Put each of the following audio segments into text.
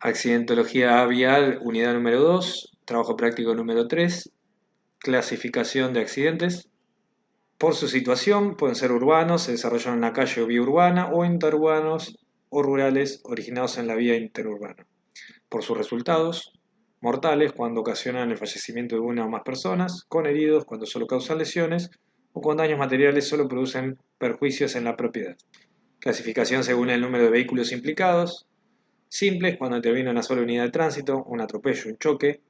Accidentología vial, unidad número 2, trabajo práctico número 3, clasificación de accidentes. Por su situación, pueden ser urbanos, se desarrollan en una calle o vía urbana, o interurbanos o rurales originados en la vía interurbana. Por sus resultados, mortales cuando ocasionan el fallecimiento de una o más personas, con heridos cuando solo causan lesiones, o con daños materiales solo producen perjuicios en la propiedad. Clasificación según el número de vehículos implicados. Simples cuando interviene una sola unidad de tránsito, un atropello, un choque.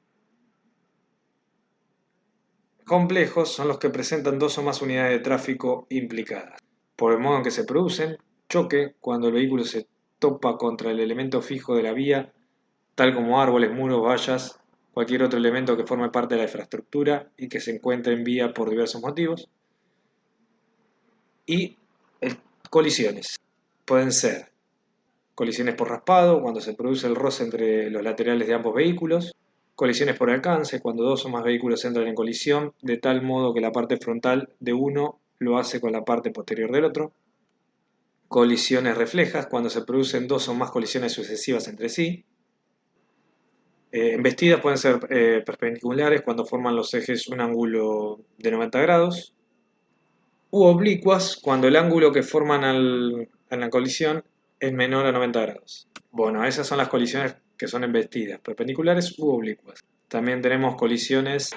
Complejos son los que presentan dos o más unidades de tráfico implicadas. Por el modo en que se producen, choque cuando el vehículo se topa contra el elemento fijo de la vía, tal como árboles, muros, vallas, cualquier otro elemento que forme parte de la infraestructura y que se encuentre en vía por diversos motivos. Y colisiones. Pueden ser colisiones por raspado, cuando se produce el roce entre los laterales de ambos vehículos. Colisiones por alcance, cuando dos o más vehículos entran en colisión, de tal modo que la parte frontal de uno lo hace con la parte posterior del otro. Colisiones reflejas, cuando se producen dos o más colisiones sucesivas entre sí. Embestidas pueden ser perpendiculares, cuando forman los ejes un ángulo de 90 grados. U oblicuas, cuando el ángulo que forman en la colisión es menor a 90 grados. Bueno, esas son las colisiones que son embestidas, perpendiculares u oblicuas. También tenemos colisiones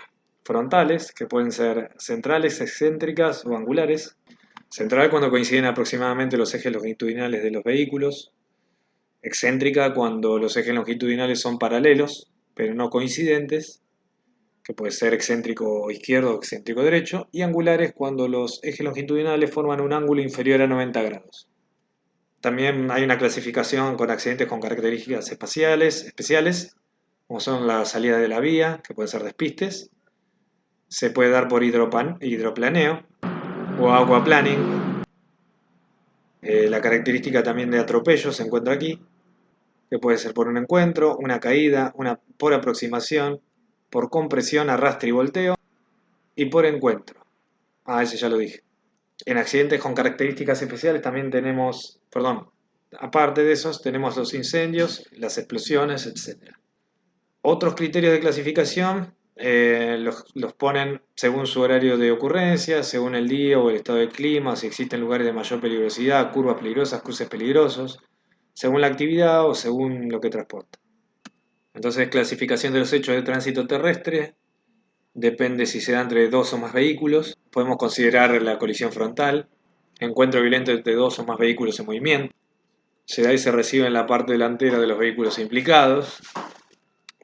frontales, que pueden ser centrales, excéntricas o angulares. Central cuando coinciden aproximadamente los ejes longitudinales de los vehículos. Excéntrica cuando los ejes longitudinales son paralelos, pero no coincidentes, que puede ser excéntrico izquierdo o excéntrico derecho. Y angulares cuando los ejes longitudinales forman un ángulo inferior a 90 grados. También hay una clasificación con accidentes con características especiales, como son la salida de la vía, que pueden ser despistes. Se puede dar por hidroplaneo o aquaplaning. La característica también de atropello se encuentra aquí, que puede ser por un encuentro, una caída, por aproximación, por compresión, arrastre y volteo, y por encuentro. Ese ya lo dije. En accidentes con características especiales también tenemos, aparte de esos, tenemos los incendios, las explosiones, etc. Otros criterios de clasificación los ponen según su horario de ocurrencia, según el día o el estado del clima, si existen lugares de mayor peligrosidad, curvas peligrosas, cruces peligrosos, según la actividad o según lo que transporta. Entonces, clasificación de los hechos de tránsito terrestre depende si se da entre dos o más vehículos. Podemos considerar la colisión frontal, encuentro violento entre dos o más vehículos en movimiento. Se da y se recibe en la parte delantera de los vehículos implicados.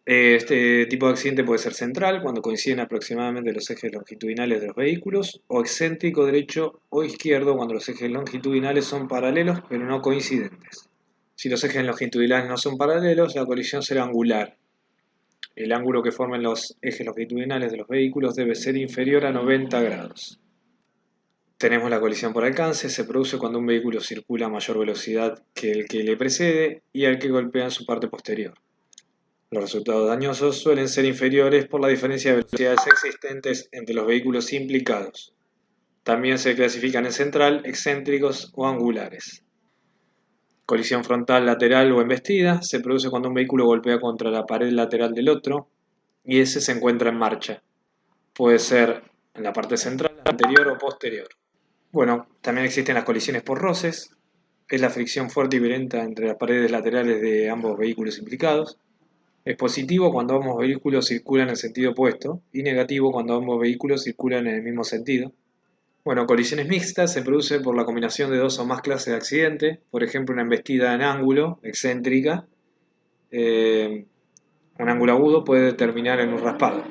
Este tipo de accidente puede ser central, cuando coinciden aproximadamente los ejes longitudinales de los vehículos, o excéntrico derecho o izquierdo, cuando los ejes longitudinales son paralelos pero no coincidentes. Si los ejes longitudinales no son paralelos, la colisión será angular. El ángulo que formen los ejes longitudinales de los vehículos debe ser inferior a 90 grados. Tenemos la colisión por alcance, se produce cuando un vehículo circula a mayor velocidad que el que le precede y al que golpea en su parte posterior. Los resultados dañosos suelen ser inferiores por la diferencia de velocidades existentes entre los vehículos implicados. También se clasifican en central, excéntricos o angulares. Colisión frontal, lateral o embestida se produce cuando un vehículo golpea contra la pared lateral del otro y ese se encuentra en marcha. Puede ser en la parte central, anterior o posterior. Bueno, también existen las colisiones por roces, que es la fricción fuerte y violenta entre las paredes laterales de ambos vehículos implicados. Es positivo cuando ambos vehículos circulan en sentido opuesto y negativo cuando ambos vehículos circulan en el mismo sentido. Bueno, colisiones mixtas se produce por la combinación de dos o más clases de accidente, por ejemplo una embestida en ángulo, excéntrica, un ángulo agudo puede terminar en un raspado.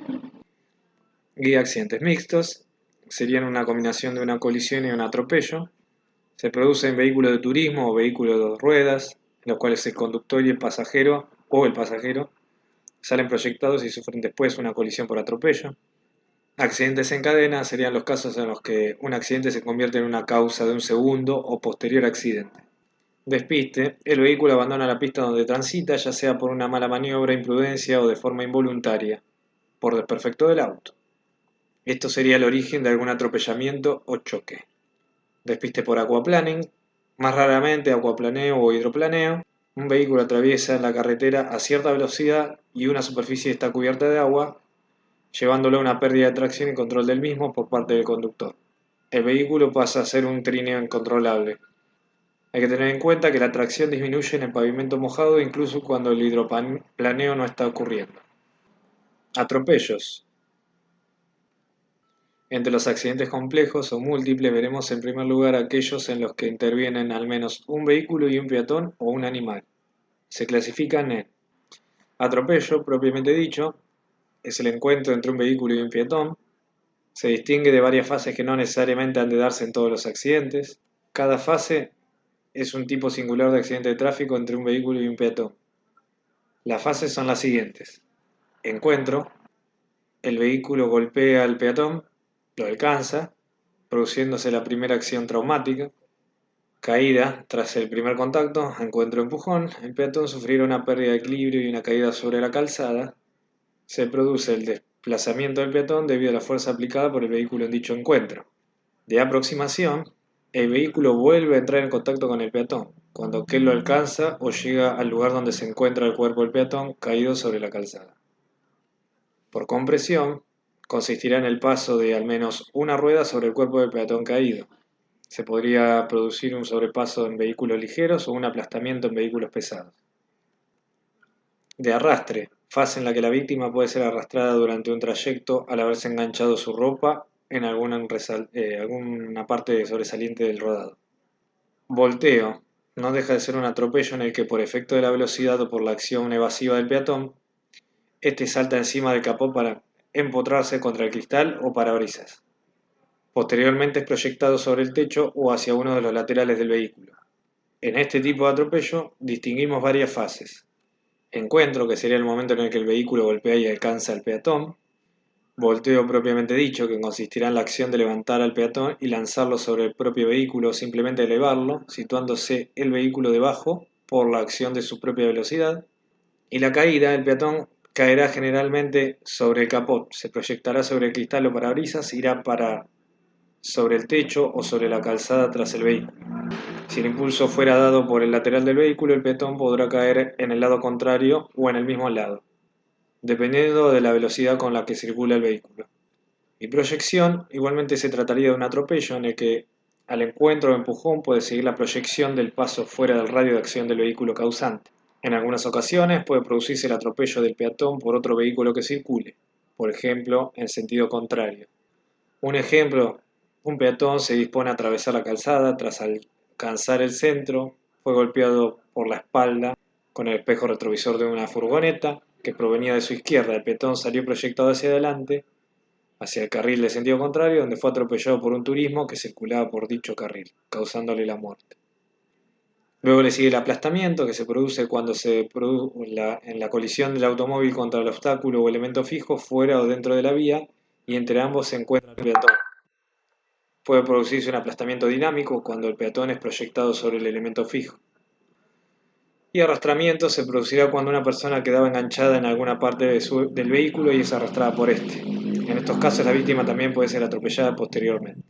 Y accidentes mixtos serían una combinación de una colisión y un atropello. Se produce en vehículos de turismo o vehículos de dos ruedas, en los cuales el conductor y el pasajero salen proyectados y sufren después una colisión por atropello. Accidentes en cadena serían los casos en los que un accidente se convierte en una causa de un segundo o posterior accidente. Despiste: el vehículo abandona la pista donde transita, ya sea por una mala maniobra, imprudencia o de forma involuntaria, por desperfecto del auto. Esto sería el origen de algún atropellamiento o choque. Despiste por aquaplaning, más raramente aquaplaneo o hidroplaneo. Un vehículo atraviesa la carretera a cierta velocidad y una superficie está cubierta de agua, llevándolo a una pérdida de tracción y control del mismo por parte del conductor. El vehículo pasa a ser un trineo incontrolable. Hay que tener en cuenta que la tracción disminuye en el pavimento mojado incluso cuando el hidroplaneo no está ocurriendo. Atropellos. Entre los accidentes complejos o múltiples veremos en primer lugar aquellos en los que intervienen al menos un vehículo y un peatón o un animal. Se clasifican en atropello, propiamente dicho, es el encuentro entre un vehículo y un peatón. Se distingue de varias fases que no necesariamente han de darse en todos los accidentes. Cada fase es un tipo singular de accidente de tráfico entre un vehículo y un peatón. Las fases son las siguientes. Encuentro, el vehículo golpea al peatón, lo alcanza, produciéndose la primera acción traumática. Caída, tras el primer contacto, encuentro empujón, el peatón sufrirá una pérdida de equilibrio y una caída sobre la calzada. Se produce el desplazamiento del peatón debido a la fuerza aplicada por el vehículo en dicho encuentro. De aproximación, el vehículo vuelve a entrar en contacto con el peatón, cuando aquel lo alcanza o llega al lugar donde se encuentra el cuerpo del peatón caído sobre la calzada. Por compresión, consistirá en el paso de al menos una rueda sobre el cuerpo del peatón caído. Se podría producir un sobrepaso en vehículos ligeros o un aplastamiento en vehículos pesados. De arrastre, fase en la que la víctima puede ser arrastrada durante un trayecto al haberse enganchado su ropa en alguna parte sobresaliente del rodado. Volteo, no deja de ser un atropello en el que por efecto de la velocidad o por la acción evasiva del peatón, este salta encima del capó para empotrarse contra el cristal o parabrisas. Posteriormente es proyectado sobre el techo o hacia uno de los laterales del vehículo. En este tipo de atropello distinguimos varias fases. Encuentro, que sería el momento en el que el vehículo golpea y alcanza al peatón. Volteo propiamente dicho, que consistirá en la acción de levantar al peatón y lanzarlo sobre el propio vehículo o simplemente elevarlo, situándose el vehículo debajo por la acción de su propia velocidad. Y la caída, el peatón caerá generalmente sobre el capot, se proyectará sobre el cristal o parabrisas, irá para sobre el techo o sobre la calzada tras el vehículo. Si el impulso fuera dado por el lateral del vehículo, el peatón podrá caer en el lado contrario o en el mismo lado, dependiendo de la velocidad con la que circula el vehículo. Y proyección, igualmente se trataría de un atropello en el que al encuentro o empujón puede seguir la proyección del paso fuera del radio de acción del vehículo causante. En algunas ocasiones puede producirse el atropello del peatón por otro vehículo que circule, por ejemplo, en sentido contrario. Un ejemplo, un peatón se dispone a atravesar la calzada, tras alcanzar el centro, fue golpeado por la espalda con el espejo retrovisor de una furgoneta que provenía de su izquierda. El peatón salió proyectado hacia adelante, hacia el carril de sentido contrario, donde fue atropellado por un turismo que circulaba por dicho carril, causándole la muerte. Luego le sigue el aplastamiento, que se produce cuando en la colisión del automóvil contra el obstáculo o elemento fijo fuera o dentro de la vía, y entre ambos se encuentra el peatón. Puede producirse un aplastamiento dinámico cuando el peatón es proyectado sobre el elemento fijo. Y arrastramiento se producirá cuando una persona quedaba enganchada en alguna parte del vehículo y es arrastrada por este. En estos casos la víctima también puede ser atropellada posteriormente.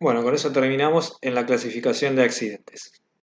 Bueno, con eso terminamos en la clasificación de accidentes.